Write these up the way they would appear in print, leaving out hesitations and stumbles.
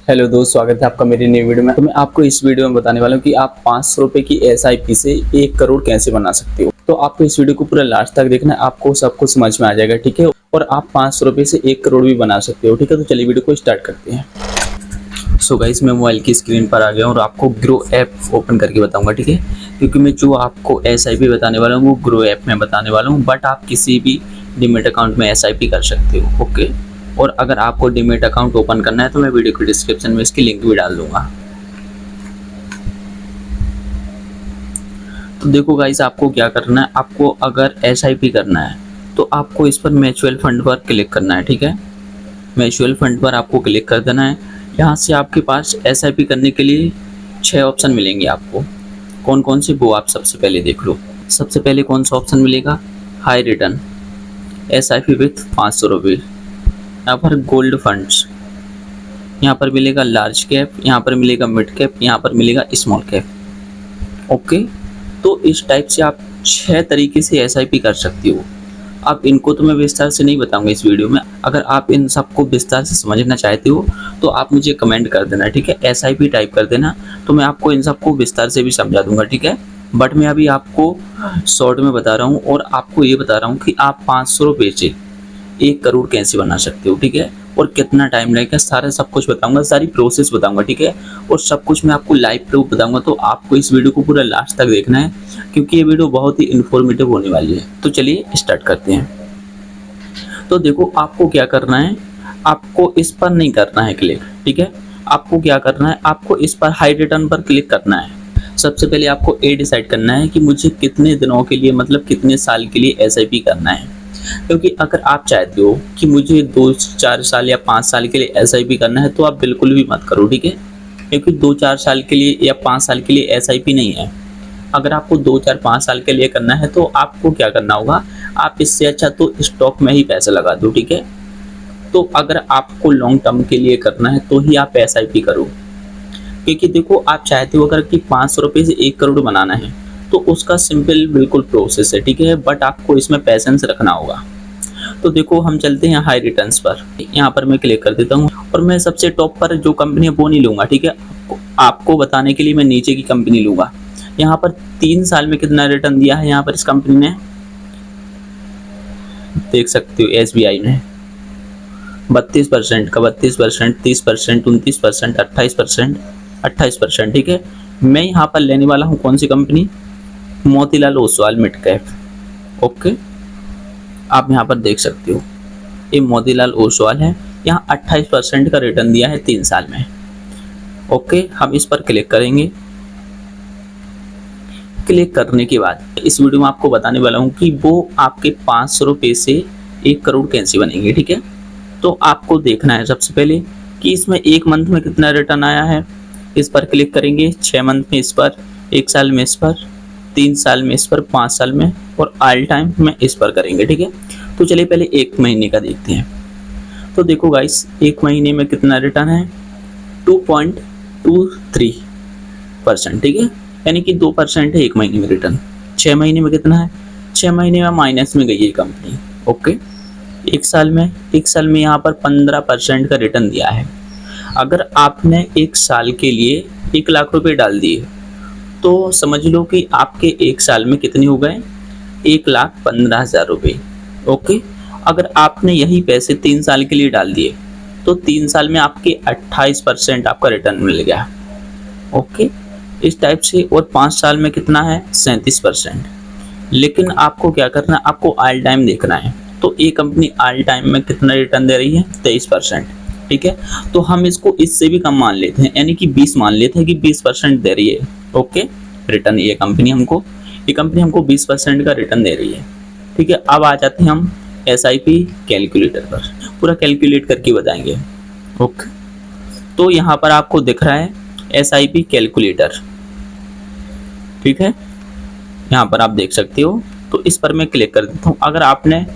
Hello दोस्त, स्वागत है आपका मेरी नई वीडियो में। तो मैं आपको इस वीडियो में बताने वाला हूँ कि आप 500 रुपये की एसआईपी से 1 करोड़ कैसे बना सकते हो। तो आपको इस वीडियो को पूरा लास्ट तक देखना है, आपको सब कुछ समझ में आ जाएगा, ठीक है। और आप 500 रुपये से 1 करोड़ भी बना सकते हो, ठीक है। तो चलिए वीडियो को स्टार्ट करते हैं। सो गाइस, मैं मोबाइल की स्क्रीन पर आ गया हूँ और आपको ग्रो ऐप ओपन करके बताऊंगा, ठीक है। क्योंकि मैं जो आपको एसआईपी बताने वाला हूँ वो ग्रो ऐप में बताने वाला हूँ, बट आप किसी भी डीमैट अकाउंट में एसआईपी कर सकते हो, ओके। और अगर आपको डीमैट अकाउंट ओपन करना है तो मैं वीडियो के डिस्क्रिप्शन में इसकी लिंक भी डाल दूंगा। तो देखो गाइस, आपको क्या करना है, आपको अगर एसआईपी करना है तो आपको इस पर म्यूचुअल फंड पर क्लिक करना है, ठीक है। म्यूचुअल फंड पर आपको क्लिक कर देना है। यहाँ से आपके पास एसआईपी करने के लिए 6 ऑप्शन मिलेंगे आपको। कौन कौन से, वो आप सबसे पहले देख लो। सबसे पहले कौन सा ऑप्शन मिलेगा, हाई रिटर्न एसआईपी विथ 500 रुपये। यहाँ पर गोल्ड फंड्स, यहाँ पर मिलेगा लार्ज कैप, यहाँ पर मिलेगा मिड कैप, यहाँ पर मिलेगा स्मॉल कैप, ओके। तो इस टाइप से आप 6 तरीके से एसआईपी कर सकती हो। अब इनको तो मैं विस्तार से नहीं बताऊंगा इस वीडियो में। अगर आप इन सबको विस्तार से समझना चाहते हो तो आप मुझे कमेंट कर देना, ठीक है। एसआईपी टाइप कर देना, तो मैं आपको इन सबको विस्तार से भी समझा दूंगा, ठीक है। बट मैं अभी आपको शॉर्ट में बता रहा हूँ और आपको ये बता रहा हूँ कि आप 500 रुपये से 1 करोड़ कैसे बना सकते हो, ठीक है। और कितना टाइम लगेगा, सारा सब कुछ बताऊंगा, सारी प्रोसेस बताऊंगा, ठीक है। और सब कुछ मैं आपको लाइव प्रूफ बताऊंगा। तो आपको इस वीडियो को पूरा लास्ट तक देखना है क्योंकि ये वीडियो बहुत ही इन्फॉर्मेटिव होने वाली है। तो चलिए स्टार्ट करते हैं। तो देखो, आपको क्या करना है, आपको इस पर नहीं करना है क्लिक, ठीक है। आपको क्या करना है, आपको इस पर हाई रिटर्न पर क्लिक करना है। सबसे पहले आपको ये डिसाइड करना है कि मुझे कितने दिनों के लिए, मतलब कितने साल के लिए एसआईपी करना है। क्योंकि अगर आप चाहते हो कि मुझे 2-4 साल या 5 साल के लिए एसआईपी करना है तो आप बिल्कुल भी मत करो, ठीक है। क्योंकि 2-4 साल के लिए या 5 साल के लिए एसआईपी नहीं है। अगर आपको 2-4-5 साल के लिए करना है तो आपको क्या करना होगा, आप इससे अच्छा तो स्टॉक में ही पैसा लगा दो, ठीक है। तो अगर आपको लॉन्ग टर्म के लिए करना है तो ही आप एसआईपी करो। क्योंकि देखो, आप चाहते हो अगर कि 500 रुपये से 1 करोड़ बनाना है तो उसका सिंपल बिल्कुल प्रोसेस है, ठीक है। बट आपको इसमें पैसेंस रखना होगा। तो देखो, हम चलते हैं हाई रिटर्न्स पर। यहाँ पर मैं क्लिक कर देता हूँ और मैं सबसे टॉप पर जो कंपनी है वो नहीं लूँगा, ठीक है। आपको बताने के लिए मैं नीचे की कंपनी लूँगा। यहाँ पर 3 साल में कितना रिटर्न दिया है, यहाँ पर इस कंपनी ने देख सकते हो, एसबीआई ने 32% का 32%, 30%, 29%, 28%, 28%, ठीक है। मैं यहाँ पर लेने वाला हूँ कौन सी company, Motilal Oswal mid cap, okay. आप यहाँ पर देख सकते हो ये मोतीलाल ओसवाल है। यहाँ 28% का रिटर्न दिया है 3 साल में, ओके। हम इस पर क्लिक करेंगे। क्लिक करने के बाद इस वीडियो में आपको बताने वाला हूँ कि वो आपके 500 रुपये से 1 करोड़ कैसे बनेंगे, ठीक है। तो आपको देखना है सबसे पहले कि इसमें 1 मंथ में कितना रिटर्न आया है। इस पर क्लिक करेंगे, 6 मंथ में इस पर, 1 साल में इस पर, 3 साल में इस पर, 5 साल में और ऑल टाइम में इस पर करेंगे, ठीक है। तो चलिए पहले 1 महीने का देखते हैं। तो देखो गाइस, 1 महीने में कितना रिटर्न है, 2.23%, ठीक है। यानी कि 2% है 1 महीने में रिटर्न। 6 महीने में कितना है, 6 महीने में माइनस में गई है कंपनी, ओके। 1 साल में यहाँ पर 15% का रिटर्न दिया है। अगर आपने 1 साल के लिए 1 लाख रुपए डाल दिए तो समझ लो कि आपके 1 साल में कितने हो गए, 1,15,000 रुपये, ओके। अगर आपने यही पैसे 3 साल के लिए डाल दिए तो 3 साल में आपके 28% आपका रिटर्न मिल गया, ओके। इस टाइप से। और 5 साल में कितना है, 37%। लेकिन आपको क्या करना है, आपको ऑल टाइम देखना है। तो ये कंपनी ऑल टाइम में कितना रिटर्न दे रही है, 23%, ठीक है। तो हम इसको इससे भी कम मान लेते हैं, यानी कि 20 मान लेते हैं कि 20% दे रही है, ओके, रिटर्न। ये कंपनी हमको 20% का रिटर्न दे रही है, ठीक है। अब आ जाते हैं हम एसआईपी कैलकुलेटर पर, पूरा कैलकुलेट करके बताएंगे, ओके। तो यहाँ पर आपको दिख रहा है एसआईपी कैलकुलेटर, ठीक है। यहाँ पर आप देख सकते हो। तो इस पर मैं क्लिक कर देता हूँ। अगर आपने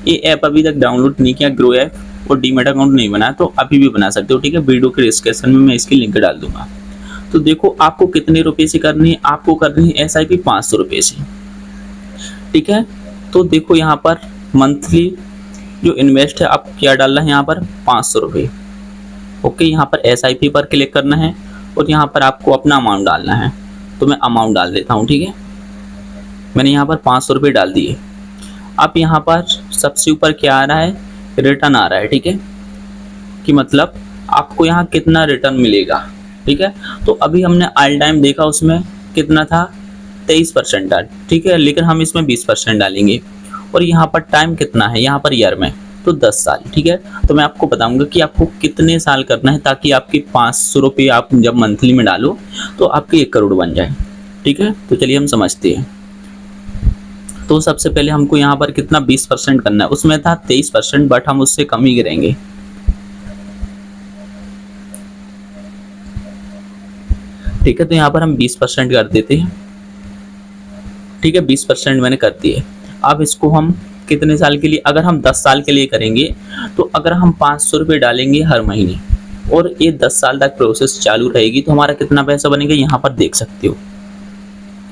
ये ऐप अभी तक डाउनलोड नहीं किया, ग्रो ऐप, और डीमैट अकाउंट नहीं बनाया तो अभी भी बना सकते हो, ठीक है। वीडियो के डिस्क्रिप्शन में मैं इसकी लिंक डाल दूंगा। तो देखो, आपको कितने रुपए से करनी है, आपको करनी है एसआईपी 500 रुपये से, ठीक है। तो देखो, यहाँ पर मंथली जो इन्वेस्ट है आपको क्या डालना है, यहाँ पर 500 रुपये, ओके, यहाँ पर SIP पर क्लिक करना है और यहाँ पर आपको अपना अमाउंट डालना है। तो मैं अमाउंट डाल देता हूँ, ठीक है। मैंने यहाँ पर 500 रुपये डाल दिए। अब यहाँ पर सबसे ऊपर क्या आ रहा है, रिटर्न आ रहा है, ठीक है, कि मतलब आपको यहाँ कितना रिटर्न मिलेगा, ठीक है। तो अभी हमने ऑल टाइम देखा, उसमें कितना था, 23% था, ठीक है, लेकिन हम इसमें 20% डालेंगे। और यहाँ पर टाइम कितना है, यहाँ पर ईयर में तो 10 साल, ठीक है। तो मैं आपको बताऊंगा कि आपको कितने साल करना है, ताकि आपकी 500 रुपये आप जब मंथली में डालो तो आपके 1 करोड़ बन जाए, ठीक है। तो चलिए हम समझते हैं। तो सबसे पहले हमको यहाँ पर कितना 20% करना है, उसमें था 23%, बट हम उससे कम ही करेंगे, ठीक है। तो यहाँ पर हम 20% कर देते हैं, ठीक है। 20% मैंने कर दिए। अब इसको हम कितने साल के लिए, अगर हम 10 साल के लिए करेंगे तो अगर हम 500 रुपये डालेंगे हर महीने और ये 10 साल तक प्रोसेस चालू रहेगी, तो हमारा कितना पैसा बनेगा, यहाँ पर देख सकते हो।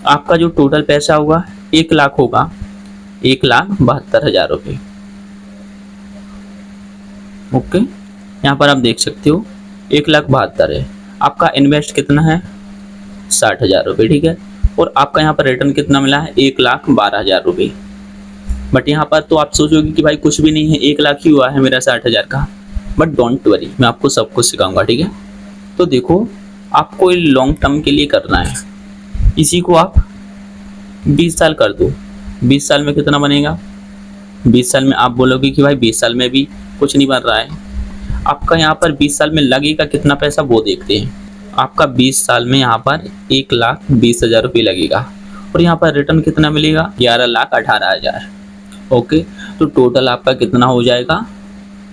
आपका जो टोटल पैसा होगा 1 लाख होगा, 1,72,000 रुपये। ओके, यहाँ पर आप देख सकते हो 1,72,000 है। आपका इन्वेस्ट कितना है, 60,000 रुपये, ठीक है। और आपका यहाँ पर रिटर्न कितना मिला है, 1,12,000 रुपये। बट यहाँ पर तो आप सोचोगे कि भाई कुछ भी नहीं है, 1 लाख ही हुआ है मेरा 60,000 का। बट डोंट वरी, मैं आपको सब कुछ सिखाऊंगा, ठीक है। तो देखो, आपको लॉन्ग टर्म के लिए करना है, इसी को आप 20 साल कर दो। 20 साल में कितना बनेगा, 20 साल में आप बोलोगे कि भाई 20 साल में भी कुछ नहीं बन रहा है। आपका यहाँ पर 20 साल में लगेगा कितना पैसा, वो देखते हैं। आपका 20 साल में यहाँ पर 1,20,000 रुपये लगेगा और यहाँ पर रिटर्न कितना मिलेगा, 11,18,000। ओके, तो टोटल आपका कितना हो जाएगा,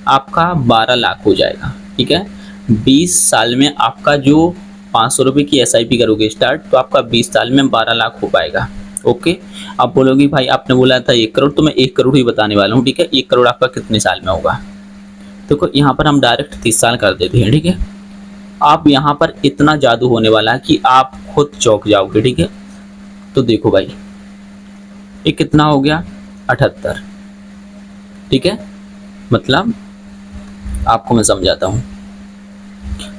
आपका 12 लाख हो जाएगा, ठीक है। 20 साल में आपका जो 500 रुपये की SIP करोगे स्टार्ट, तो आपका 20 साल में 12 लाख हो पाएगा। ओके, आप बोलोगे भाई आपने बोला था 1 करोड़, तो मैं 1 करोड़ ही बताने वाला हूँ, ठीक है। 1 करोड़ आपका कितने साल में होगा, तो यहाँ पर हम डायरेक्ट 30 साल कर देते हैं, ठीक है। आप यहाँ पर इतना जादू होने वाला है कि आप खुद चौंक जाओगे, ठीक है। तो देखो भाई, ये कितना हो गया, 78, ठीक है। मतलब आपको मैं समझाता हूँ।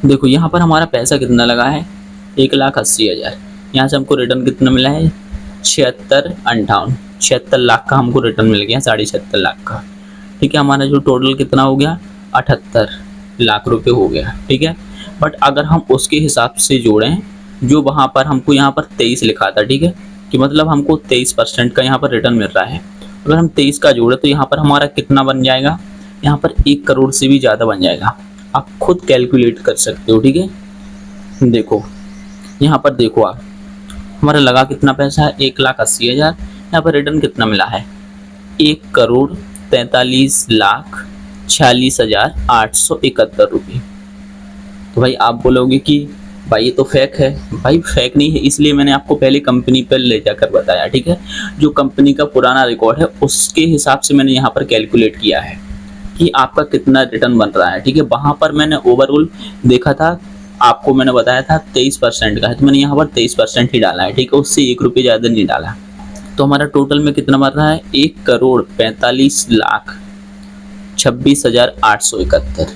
देखो यहाँ पर हमारा पैसा कितना लगा है, 1,80,000। यहाँ से हमको रिटर्न कितना मिला है, 76 लाख का हमको रिटर्न मिल गया, 76.5 लाख का, ठीक है। हमारा जो टोटल कितना हो गया, 78 लाख रुपए हो गया, ठीक है। बट अगर हम उसके हिसाब से जोड़ें जो वहाँ पर हमको यहाँ पर 23 लिखा था, ठीक है, कि मतलब हमको 23% का यहाँ पर रिटर्न मिल रहा है। अगर हम 23 का जोड़े तो यहाँ पर हमारा कितना बन जाएगा, यहाँ पर 1 करोड़ से भी ज़्यादा बन जाएगा। आप खुद कैलकुलेट कर सकते हो, ठीक है। देखो यहाँ पर देखो आप, हमारा लगा कितना पैसा है, 1,80,000। यहाँ पर रिटर्न कितना मिला है, 1,43,46,871 रुपये। तो भाई आप बोलोगे कि भाई ये तो फेक है। भाई फेक नहीं है, इसलिए मैंने आपको पहले कंपनी पर ले जाकर बताया, ठीक है। जो कंपनी का पुराना रिकॉर्ड है उसके हिसाब से मैंने यहाँ पर कैलकुलेट किया है कि आपका कितना रिटर्न बन रहा है, ठीक है। वहाँ पर मैंने ओवरऑल देखा था, आपको मैंने बताया था 23% का है, तो मैंने यहाँ पर 23% ही डाला है, ठीक है। उससे 1 रुपये ज़्यादा नहीं डाला। तो हमारा टोटल में कितना बन रहा है, 1,45,26,871।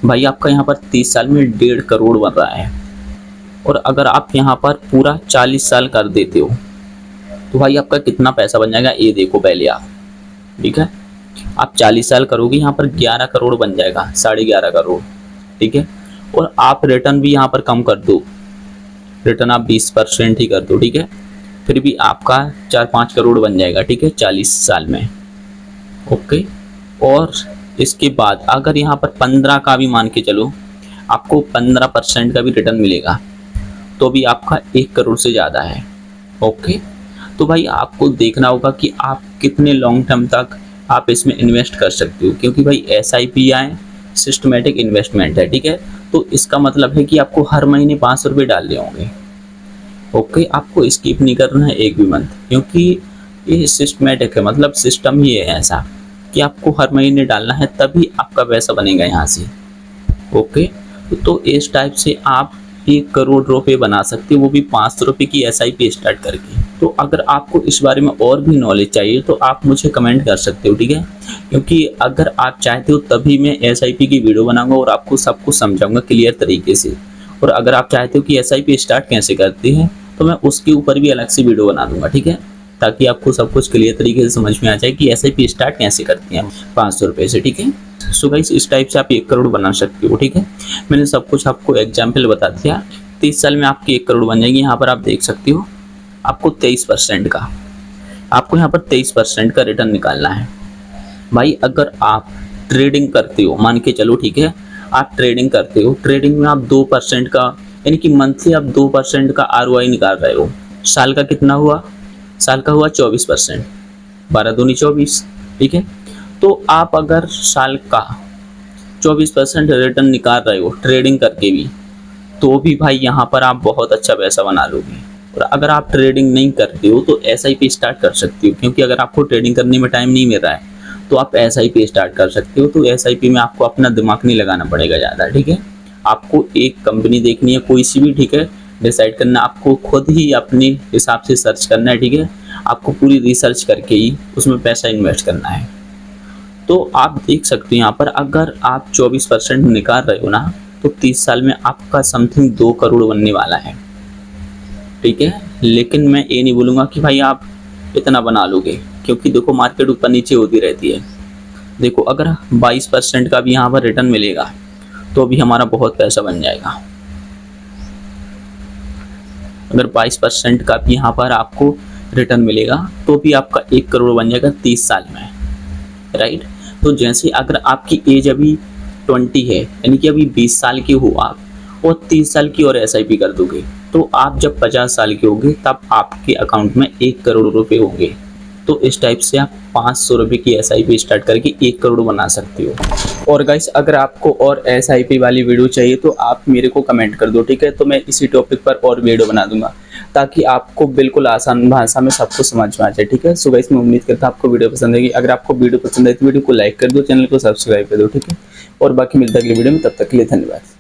भाई आपका यहाँ पर 30 साल में 1.5 करोड़ बन रहा है। और अगर आप यहाँ पर पूरा 40 साल कर देते हो तो भाई आपका कितना पैसा बन जाएगा, ये देखो पहले आप, ठीक है। आप 40 साल करोगे, यहाँ पर 11 करोड़ बन जाएगा, 11.5 करोड़, ठीक है। और आप रिटर्न भी यहाँ पर कम कर दो, रिटर्न आप 20% ही कर दो, ठीक है, फिर भी आपका 4-5 करोड़ बन जाएगा, ठीक है, 40 साल में। ओके, और इसके बाद अगर यहाँ पर 15 का भी मान के चलो, आपको 15% का भी रिटर्न मिलेगा, तो भी आपका 1 करोड़ से ज़्यादा है। ओके, तो भाई आपको देखना होगा कि आप कितने लॉन्ग टर्म तक आप इसमें इन्वेस्ट कर सकते हो, क्योंकि भाई SIP आए सिस्टमेटिक इन्वेस्टमेंट है, ठीक है। तो इसका मतलब है कि आपको हर महीने 500 रुपये डालने होंगे। ओके, आपको स्किप नहीं करना है एक भी मंथ, क्योंकि ये सिस्टमेटिक है, मतलब सिस्टम ही है ऐसा कि आपको हर महीने डालना है, तभी आपका पैसा बनेगा यहाँ से। ओके, तो इस टाइप से आप 1 करोड़ रुपए बना सकते हो, वो भी 500 रुपये की SIP स्टार्ट करके। तो अगर आपको इस बारे में और भी नॉलेज चाहिए तो आप मुझे कमेंट कर सकते हो, ठीक है, क्योंकि अगर आप चाहते हो तभी मैं SIP की वीडियो बनाऊंगा और आपको सब कुछ समझाऊंगा क्लियर तरीके से। और अगर आप चाहते हो कि SIP स्टार्ट कैसे करती है तो मैं उसके ऊपर भी अलग से वीडियो बना दूंगा, ठीक है, ताकि आपको सब कुछ क्लियर तरीके से समझ में आ जाए कि SIP स्टार्ट कैसे करती हैं 500 रुपये से, ठीक है। सो गाइस, इस टाइप से आप 1 करोड़ बना सकते हो, ठीक है। मैंने सब कुछ आपको एग्जाम्पल बता दिया। 30 साल में आपकी 1 करोड़ बन जाएगी। यहाँ पर आप देख सकते हो आपको 23% का, आपको यहाँ पर 23% का रिटर्न निकालना है। भाई अगर आप ट्रेडिंग करते हो, मान के चलो, ठीक है, आप ट्रेडिंग करते हो, ट्रेडिंग में आप 2% का यानी कि मंथली आप 2% का ROI निकाल रहे हो। साल का कितना हुआ? साल का हुआ 24%, 12 दूनी 24, ठीक है। तो आप अगर साल का 24% रिटर्न निकाल रहे हो ट्रेडिंग करके भी, तो भी भाई यहाँ पर आप बहुत अच्छा पैसा बना लोगे। और अगर आप ट्रेडिंग नहीं करते हो तो SIP स्टार्ट कर सकते हो, क्योंकि अगर आपको ट्रेडिंग करने में टाइम नहीं मिल रहा है तो आप SIP स्टार्ट कर सकते हो। तो SIP में आपको अपना दिमाग नहीं लगाना पड़ेगा ज़्यादा, ठीक है। आपको एक कंपनी देखनी है कोई सी भी, ठीक है, डिसाइड करना, आपको खुद ही अपने हिसाब से सर्च करना है, ठीक है। आपको पूरी रिसर्च करके ही उसमें पैसा इन्वेस्ट करना है। तो आप देख सकते हो यहाँ पर अगर आप 24% निकाल रहे हो ना, तो 30 साल में आपका समथिंग 2 करोड़ बनने वाला है, ठीक है। लेकिन मैं ये नहीं बोलूँगा कि भाई आप इतना बना लोगे, क्योंकि देखो मार्केट ऊपर नीचे होती रहती है। देखो अगर 22% का भी यहाँ पर रिटर्न मिलेगा तो भी हमारा बहुत पैसा बन जाएगा। अगर 22% का भी यहाँ पर आपको रिटर्न मिलेगा तो भी आपका 1 करोड़ बन जाएगा 30 साल में, राइट। तो जैसे अगर आपकी एज अभी 20 है, यानी कि अभी 20 साल के हो आप, और 30 साल की और SIP कर दोगे, तो आप जब 50 साल के होंगे तब आपके अकाउंट में 1 करोड़ रुपए होंगे। तो इस टाइप से आप 500 रुपये की SIP स्टार्ट करके 1 करोड़ बना सकते हो। और गाइस, अगर आपको और SIP वाली वीडियो चाहिए तो आप मेरे को कमेंट कर दो, ठीक है, तो मैं इसी टॉपिक पर और वीडियो बना दूंगा, ताकि आपको बिल्कुल आसान भाषा में सब कुछ समझ में आ जाए, ठीक है। सो गाइस, मैं उम्मीद करता हूँ आपको वीडियो पसंद आएगी। अगर आपको वीडियो पसंद आई तो वीडियो को लाइक कर दो, चैनल को सब्सक्राइब कर दो, ठीक है। और बाकी मिलता है अगली वीडियो में, तब तक के लिए धन्यवाद।